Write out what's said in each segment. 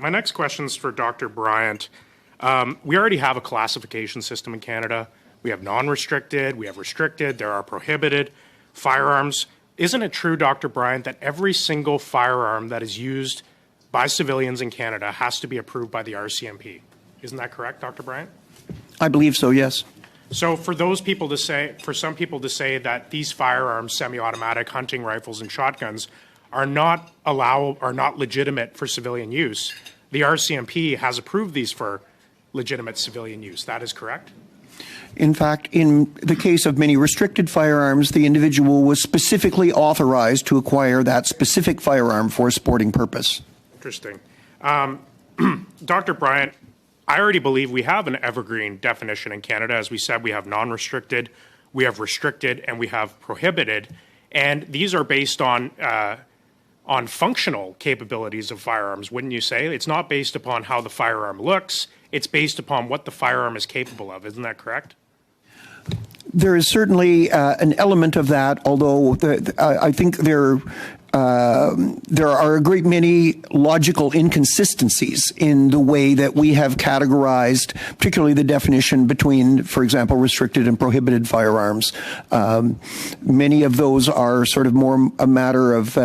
My next question is for Dr. Bryant. We already have a classification system in Canada. We have non-restricted, we have restricted, there are prohibited firearms. Isn't it true, Dr. Bryant, that every single firearm that is used by civilians in Canada has to be approved by the RCMP? Isn't that correct, Dr. Bryant? I believe so, yes. So for those people to say, for some people to say that these firearms, semi-automatic hunting rifles and shotguns, are not legitimate for civilian use, the RCMP has approved these for legitimate civilian use. That is correct? In fact, in the case of many restricted firearms, the individual was specifically authorized to acquire that specific firearm for a sporting purpose. Interesting. Dr. Bryant, I already believe we have an evergreen definition in Canada. As we said, we have non-restricted, we have restricted, and we have prohibited. And these are based on functional capabilities of firearms, wouldn't you say? It's not based upon how the firearm looks. It's based upon what the firearm is capable of. Isn't that correct? There is certainly an element of that, although I think there are a great many logical inconsistencies in the way that we have categorized, particularly the definition between, for example, restricted and prohibited firearms. Many of those are sort of more a matter of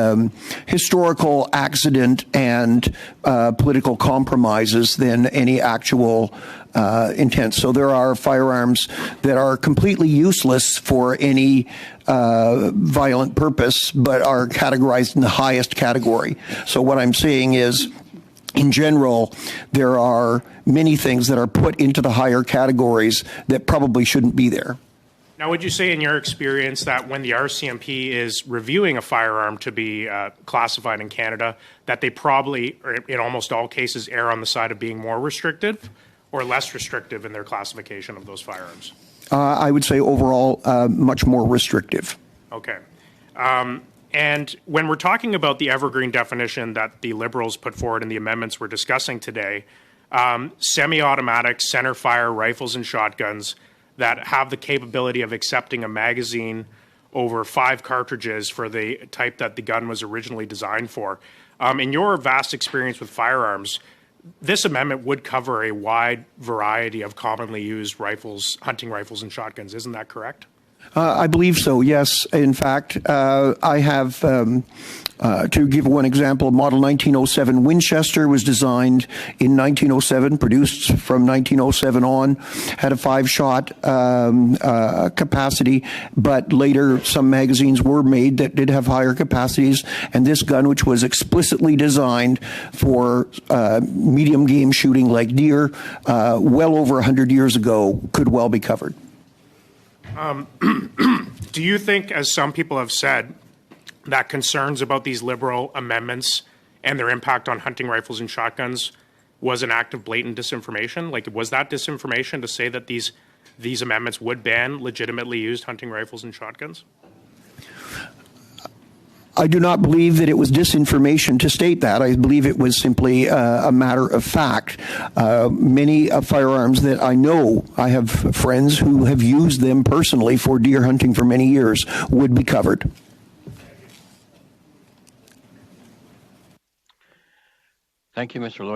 historical accident and political compromises than any actual intent. So there are firearms that are completely useless for any violent purpose, but are categorized in the highest category. So what I'm saying is, in general, there are many things that are put into the higher categories that probably shouldn't be there. Now, would you say in your experience that when the RCMP is reviewing a firearm to be classified in Canada, that they probably, or in almost all cases, err on the side of being more restrictive or less restrictive in their classification of those firearms? I would say overall much more restrictive. Okay. And when we're talking about the evergreen definition that the Liberals put forward in the amendments we're discussing today, semi-automatic center-fire rifles and shotguns that have the capability of accepting a magazine over 5 cartridges for the type that the gun was originally designed for. In your vast experience with firearms, this amendment would cover a wide variety of commonly used rifles, hunting rifles and shotguns. Isn't that correct? I believe so, yes. In fact, I have, to give one example, Model 1907 Winchester was designed in 1907, produced from 1907 on, had a 5-shot capacity, but later some magazines were made that did have higher capacities, and this gun, which was explicitly designed for medium game shooting like deer, well over 100 years ago, could well be covered. Do you think, as some people have said, that concerns about these Liberal amendments and their impact on hunting rifles and shotguns was an act of blatant disinformation? Like, was that disinformation to say that these amendments would ban legitimately used hunting rifles and shotguns? I do not believe that it was disinformation to state that. I believe it was simply a matter of fact. Many firearms that I know, I have friends who have used them personally for deer hunting for many years, would be covered. Thank you, Mr. Lloyd.